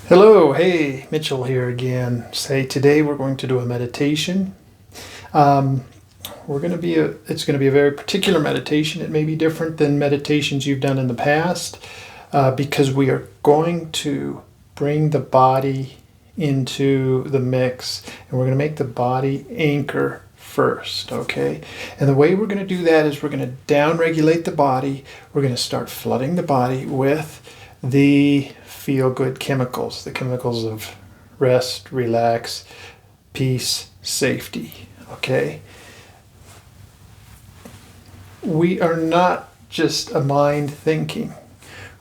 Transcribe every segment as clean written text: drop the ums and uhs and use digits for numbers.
Hello, hey, Mitchell here again. Today we're going to do a meditation. Um, it's going to be a very particular meditation. It may be different than meditations you've done in the past because we are going to bring the body into the mix, and we're going to make the body anchor first, okay? And the way we're going to do that is we're going to down-regulate the body. We're going to start flooding the body with the feel-good chemicals, the chemicals of rest, relax, peace, safety, okay? We are not just a mind thinking.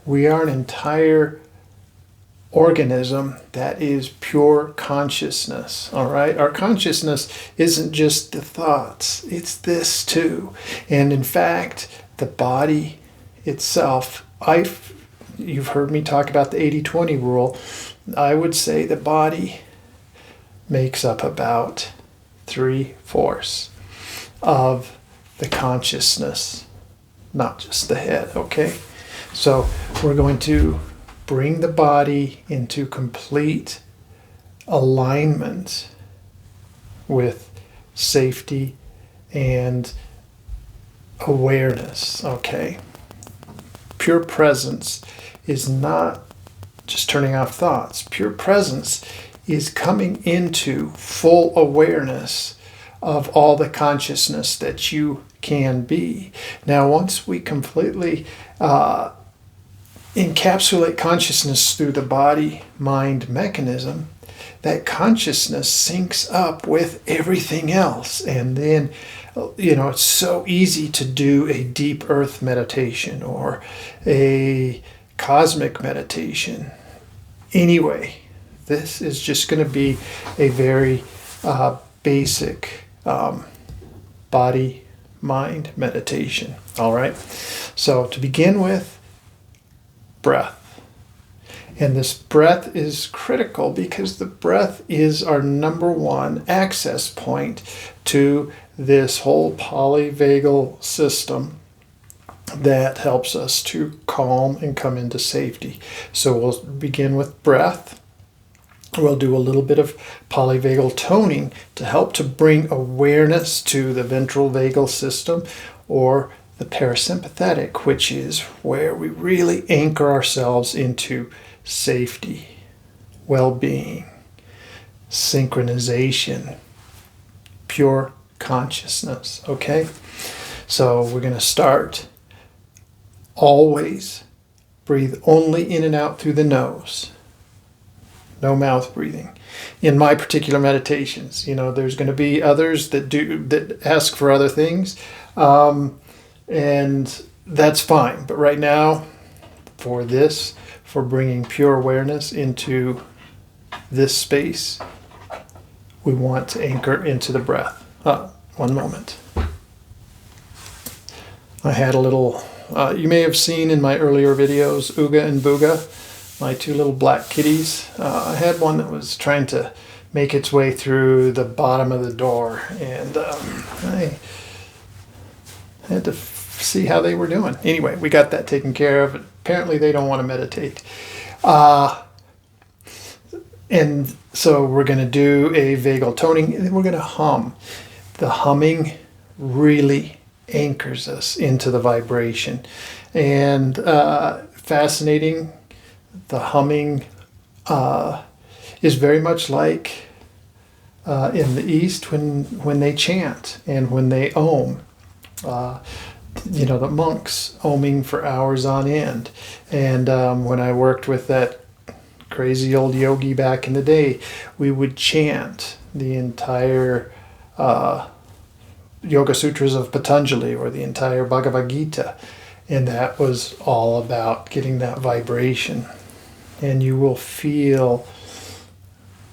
We are an entire organism that is pure consciousness, all right? Our consciousness isn't just the thoughts, it's this too. And in fact, the body itself, you've heard me talk about the 80-20 rule. I would say the body makes up about 3/4 of the consciousness, not just the head, okay? So we're going to bring the body into complete alignment with safety and awareness, okay? Pure presence is not just turning off thoughts. Pure presence is coming into full awareness of all the consciousness that you can be. Now, once we completely encapsulate consciousness through the body-mind mechanism, that consciousness syncs up with everything else. And then, it's so easy to do a deep earth meditation or a cosmic meditation. Anyway, this is just going to be a very basic body-mind meditation. All right. So to begin with, breath. And this breath is critical because the breath is our number one access point to this whole polyvagal system that helps us to calm and come into safety. So we'll begin with breath. We'll do a little bit of polyvagal toning to help to bring awareness to the ventral vagal system or the parasympathetic, which is where we really anchor ourselves into safety, well-being, synchronization, pure consciousness, okay? So we're going to start. Always breathe only in and out through the nose. No mouth breathing. In my particular meditations, there's going to be others that ask for other things, and that's fine. But right now, for bringing pure awareness into this space, we want to anchor into the breath. One moment. I had a little, you may have seen in my earlier videos, Ooga and Booga, my two little black kitties. I had one that was trying to make its way through the bottom of the door, and I had to see how they were doing. Anyway, we got that taken care of. Apparently they don't want to meditate. And so we're going to do a vagal toning, and then we're going to hum. The humming really anchors us into the vibration. And fascinating, the humming is very much like in the East when they chant and when they om. The monks oming for hours on end. And when I worked with that crazy old yogi back in the day, we would chant the entire Yoga Sutras of Patanjali or the entire Bhagavad Gita. And that was all about getting that vibration. And you will feel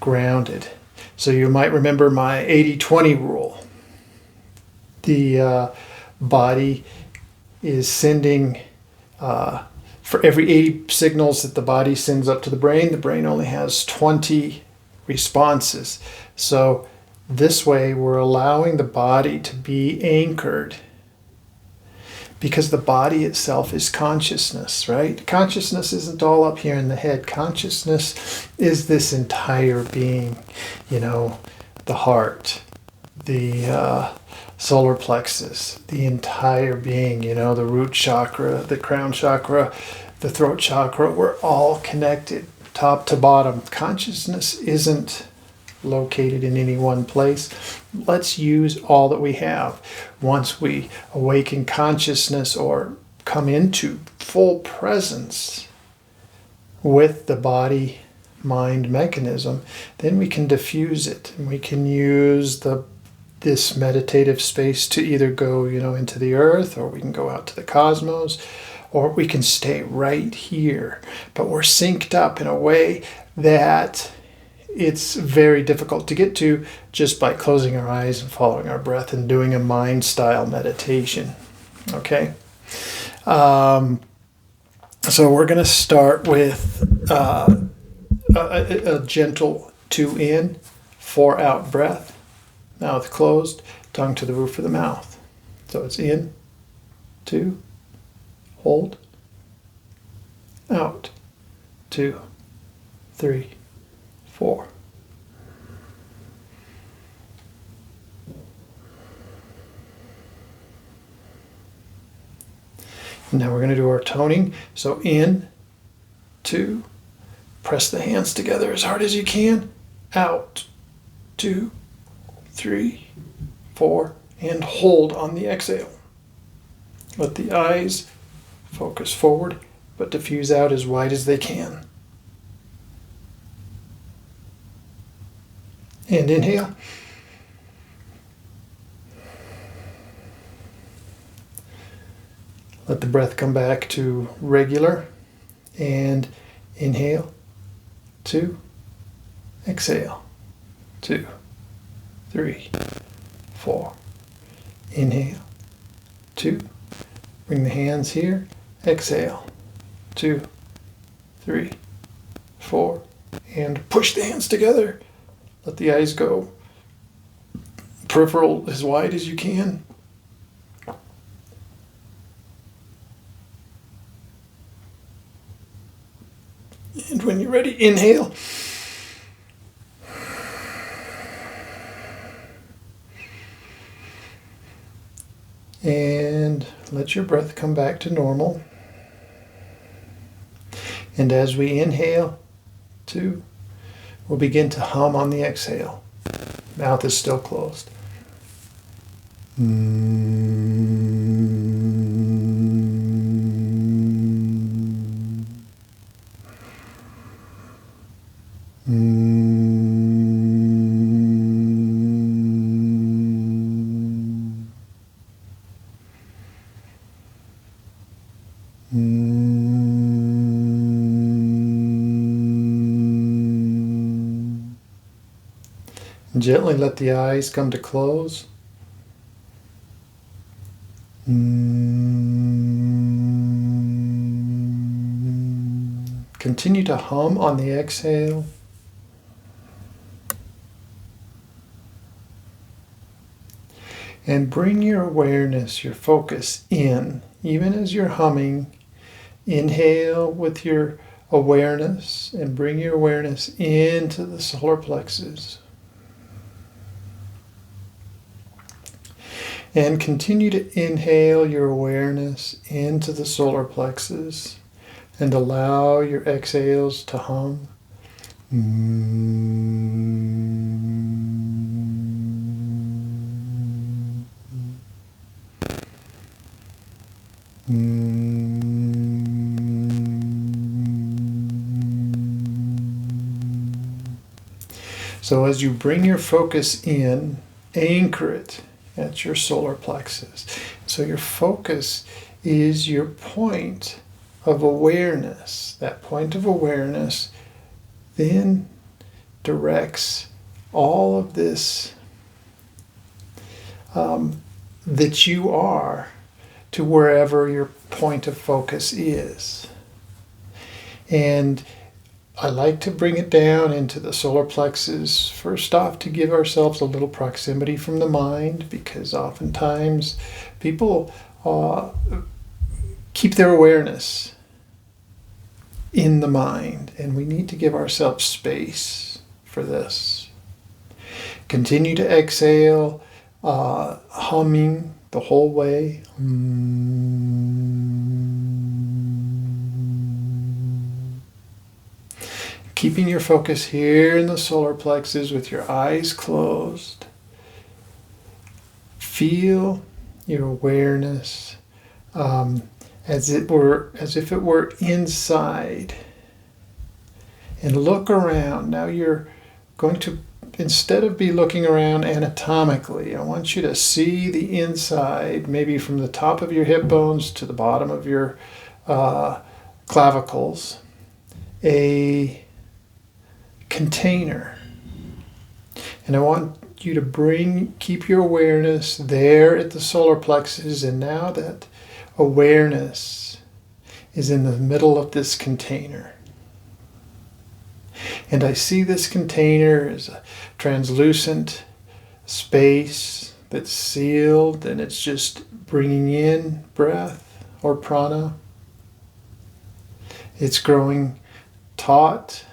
grounded. So you might remember my 80-20 rule. The body is sending, for every 80 signals that the body sends up to the brain only has 20 responses. So this way we're allowing the body to be anchored. because the body itself is consciousness, right? Consciousness isn't all up here in the head. Consciousness is this entire being, the heart, the solar plexus, the entire being, the root chakra, the crown chakra, the throat chakra. We're all connected top to bottom. Consciousness isn't located in any one place. Let's use all that we have. Once we awaken consciousness or come into full presence with the body mind mechanism, then we can diffuse it, and we can use this meditative space to either go into the earth, or we can go out to the cosmos, or we can stay right here. But we're synced up in a way that it's very difficult to get to just by closing our eyes and following our breath and doing a mind style meditation. Okay, so we're going to start with a gentle 2 in, 4 out breath, mouth closed, tongue to the roof of the mouth. So it's in, 2, hold, out, 2, 3, 4. Now we're going to do our toning. So in, 2, press the hands together as hard as you can, out, 2, 3, 4, and hold on the exhale. Let the eyes focus forward, but diffuse out as wide as they can. And inhale. Let the breath come back to regular. And inhale. 2. Exhale. 2, 3, 4. Inhale. 2. Bring the hands here. Exhale. 2, 3, 4. And push the hands together. Let the eyes go. Peripheral as wide as you can. And when you're ready, inhale. And let your breath come back to normal. And as we inhale, 2, we'll begin to hum on the exhale. Mouth is still closed. Gently let the eyes come to close. Continue to hum on the exhale. And bring your awareness, your focus in, even as you're humming. Inhale with your awareness and bring your awareness into the solar plexus. And continue to inhale your awareness into the solar plexus and allow your exhales to hum. So as you bring your focus in, anchor it at your solar plexus. So your focus is your point of awareness. That point of awareness then directs all of this that you are to wherever your point of focus is. And I like to bring it down into the solar plexus, first off, to give ourselves a little proximity from the mind, because oftentimes people uh, keep their awareness in the mind, and we need to give ourselves space for this. Continue to exhale, humming the whole way. Keeping your focus here in the solar plexus with your eyes closed. Feel your awareness as if it were inside. And look around. Now you're going to, instead of be looking around anatomically, I want you to see the inside, maybe from the top of your hip bones to the bottom of your clavicles, a container. And I want you to keep your awareness there at the solar plexus, and now that awareness is in the middle of this container. And I see this container as a translucent space that's sealed, and it's just bringing in breath or prana. It's growing taut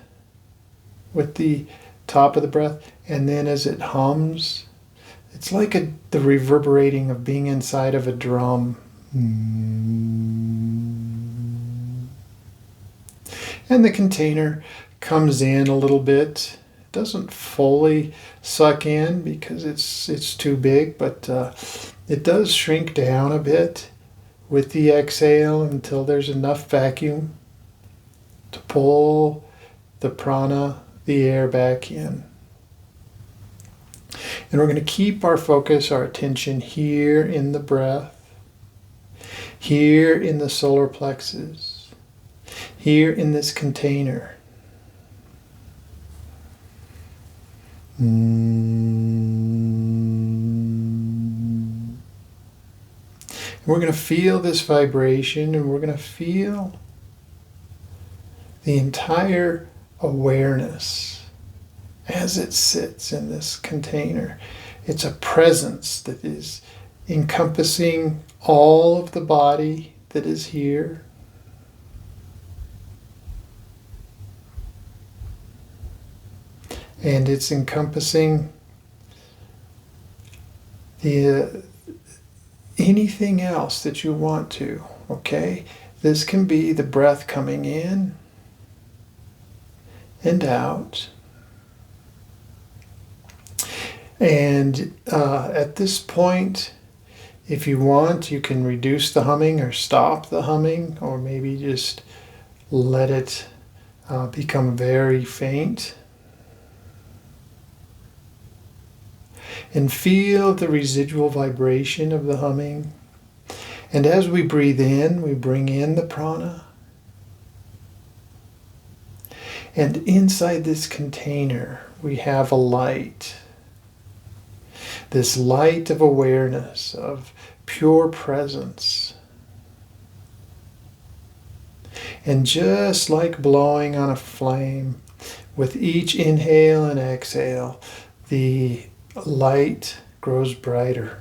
with the top of the breath, and then as it hums, it's like the reverberating of being inside of a drum. And the container comes in a little bit. It doesn't fully suck in because it's too big, but it does shrink down a bit with the exhale until there's enough vacuum to pull the prana, the air, back in. And we're going to keep our focus, our attention here in the breath, here in the solar plexus, here in this container. We're going to feel this vibration, and we're going to feel the entire awareness as it sits in this container. It's a presence that is encompassing all of the body that is here. And it's encompassing anything else that you want to, okay? This can be the breath coming in and out. And at this point, if you want, you can reduce the humming or stop the humming, or maybe just let it become very faint. And feel the residual vibration of the humming. And as we breathe in, we bring in the prana. And inside this container, we have a light. This light of awareness, of pure presence. And just like blowing on a flame, with each inhale and exhale, the light grows brighter.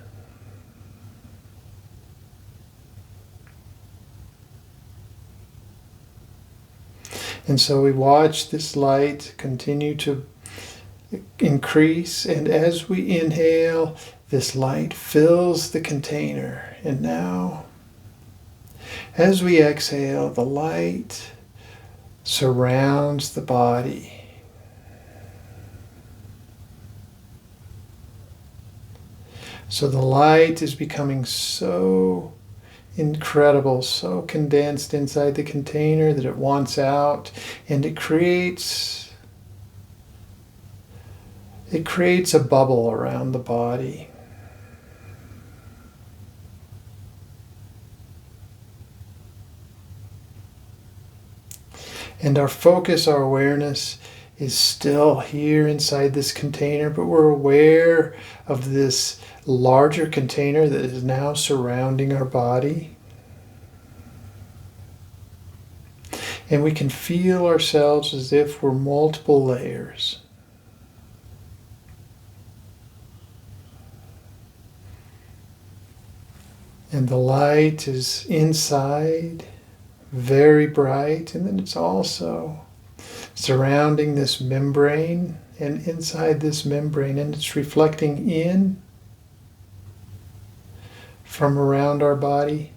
And so we watch this light continue to increase, and as we inhale, this light fills the container. And now, as we exhale, the light surrounds the body. So the light is becoming so incredible, so condensed inside the container that it wants out, and it creates a bubble around the body. And our focus, our awareness is still here inside this container, but we're aware of this larger container that is now surrounding our body. And we can feel ourselves as if we're multiple layers. And the light is inside, very bright, and then it's also surrounding this membrane and inside this membrane, and it's reflecting in from around our body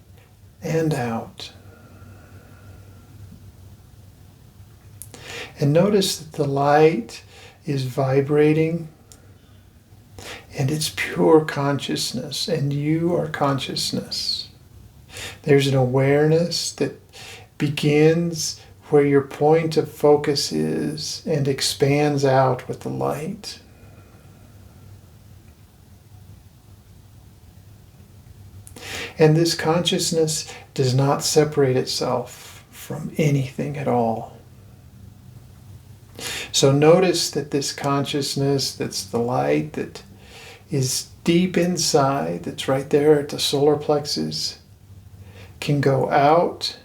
and out. And notice that the light is vibrating, and it's pure consciousness, and you are consciousness. There's an awareness that begins where your point of focus is and expands out with the light. And this consciousness does not separate itself from anything at all. So notice that this consciousness, that's the light that is deep inside, that's right there at the solar plexus, can go out.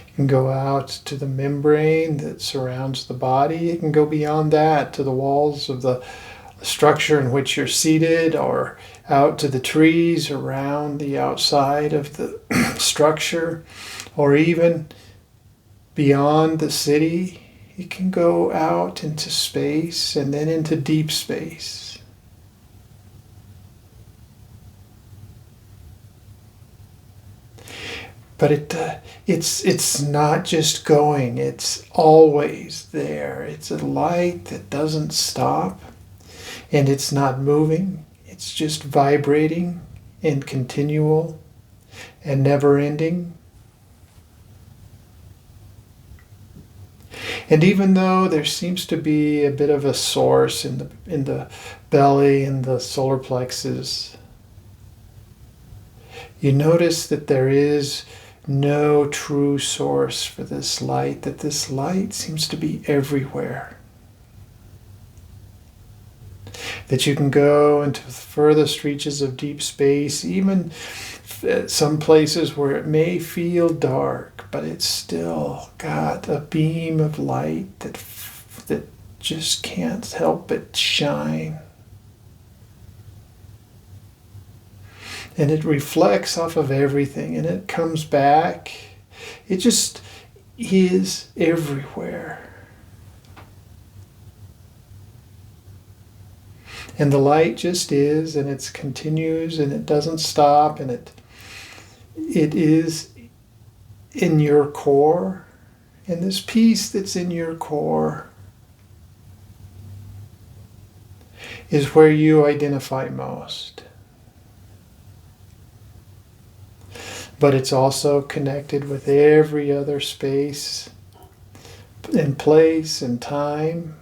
It can go out to the membrane that surrounds the body. It can go beyond that to the walls of the structure in which you're seated, or out to the trees around the outside of the structure, or even beyond the city. It can go out into space and then into deep space. But it's not just going, it's always there. It's a light that doesn't stop, and it's not moving. It's just vibrating and continual and never ending. And even though there seems to be a bit of a source in the belly and the solar plexus, you notice that there is no true source for this light, that this light seems to be everywhere. That you can go into the furthest reaches of deep space, even some places where it may feel dark, but it's still got a beam of light that just can't help but shine. And it reflects off of everything, and it comes back. It just is everywhere. And the light just is, and it continues, and it doesn't stop, and it is in your core. And this peace that's in your core is where you identify most. But it's also connected with every other space and place and time.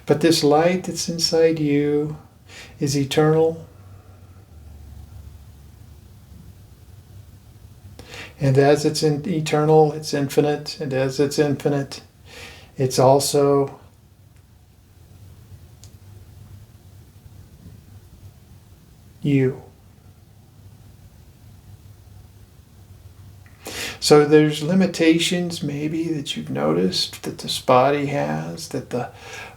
But this light that's inside you is eternal. And as it's eternal, it's infinite. And as it's infinite, it's also you. So there's limitations maybe that you've noticed that this body has, that the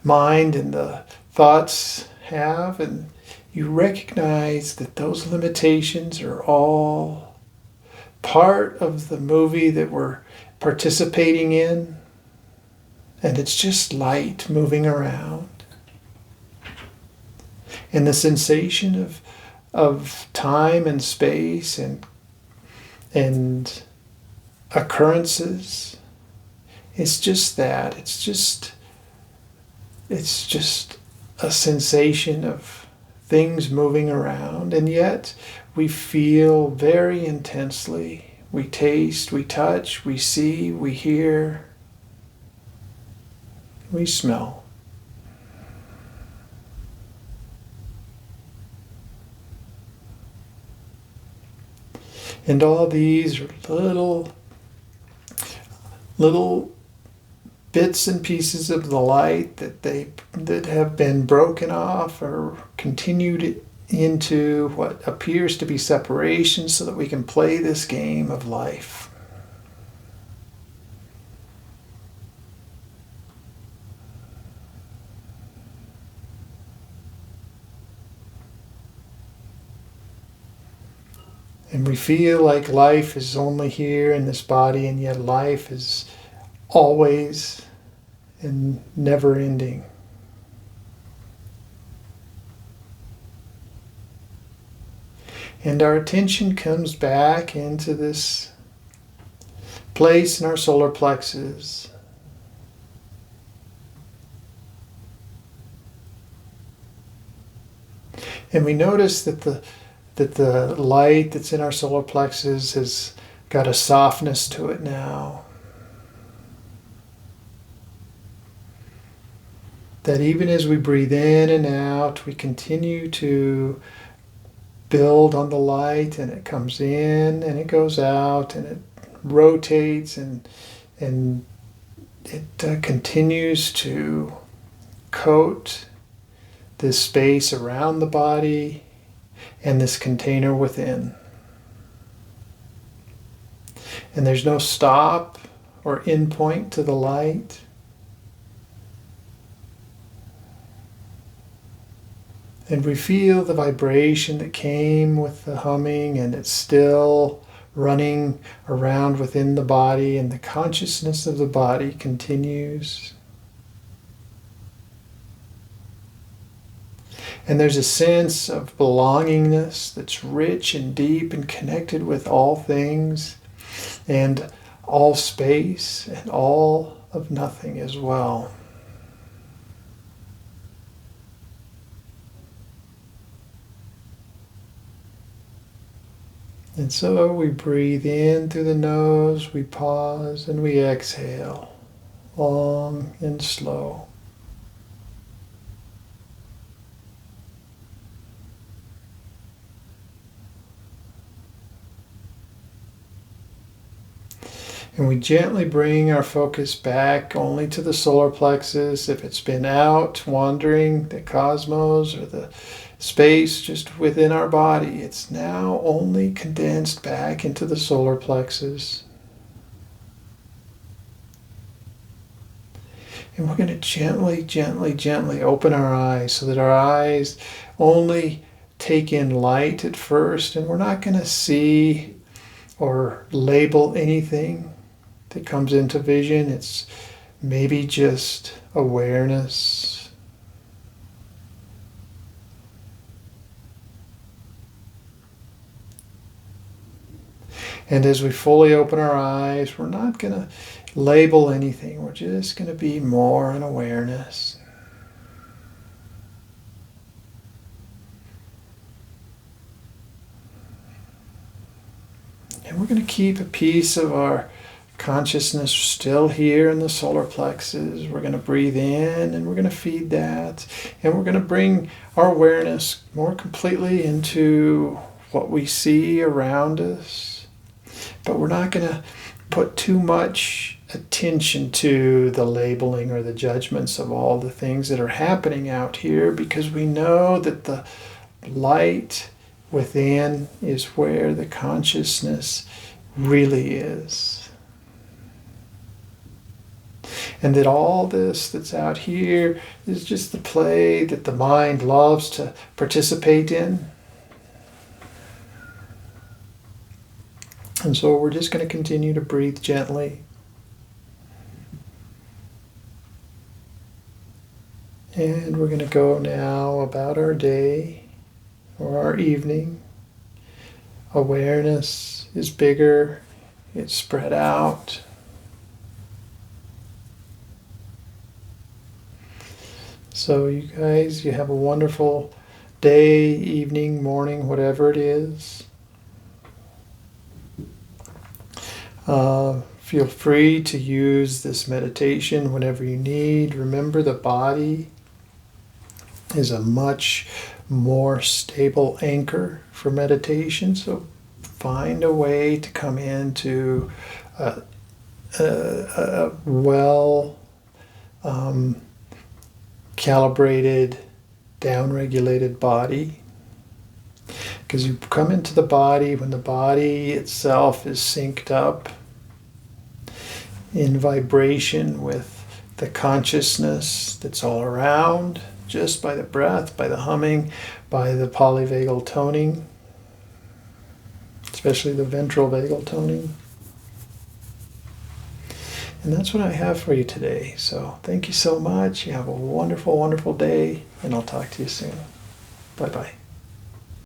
mind and the thoughts have, and you recognize that those limitations are all part of the movie that we're participating in, and it's just light moving around. And the sensation of time and space and occurrences, it's just that. It's just a sensation of things moving around, and yet we feel very intensely. We taste, we touch, we see, we hear, we smell. And all these are little bits and pieces of the light that have been broken off or continued into what appears to be separation, so that we can play this game of life. And we feel like life is only here in this body, and yet life is always and never ending. And our attention comes back into this place in our solar plexus. And we notice that the light that's in our solar plexus has got a softness to it now. That even as we breathe in and out, we continue to build on the light, and it comes in and it goes out, and it rotates, and it continues to coat this space around the body and this container within. And there's no stop or end point to the light. And we feel the vibration that came with the humming, and it's still running around within the body, and the consciousness of the body continues. And there's a sense of belongingness that's rich and deep and connected with all things and all space and all of nothing as well. And so we breathe in through the nose, we pause, and we exhale, long and slow. And we gently bring our focus back only to the solar plexus. If it's been out wandering the cosmos or the space just within our body, it's now only condensed back into the solar plexus. And we're going to gently, gently, gently open our eyes so that our eyes only take in light at first, and we're not going to see or label anything that comes into vision. It's maybe just awareness. And as we fully open our eyes, we're not going to label anything. We're just going to be more in awareness. And we're going to keep a piece of our consciousness still here in the solar plexus. We're going to breathe in and we're going to feed that. And we're going to bring our awareness more completely into what we see around us. But we're not going to put too much attention to the labeling or the judgments of all the things that are happening out here, because we know that the light within is where the consciousness really is. And that all this that's out here is just the play that the mind loves to participate in. And so we're just going to continue to breathe gently. And we're going to go now about our day or our evening. Awareness is bigger. It's spread out. So you guys, you have a wonderful day, evening, morning, whatever it is. Feel free to use this meditation whenever you need. Remember, the body is a much more stable anchor for meditation. So find a way to come into a well calibrated, down-regulated body. Because you come into the body when the body itself is synced up in vibration with the consciousness that's all around, just by the breath, by the humming, by the polyvagal toning. It's especially the ventral vagal toning. And that's what I have for you today. So thank you so much. You have a wonderful, wonderful day, and I'll talk to you soon. Bye-bye.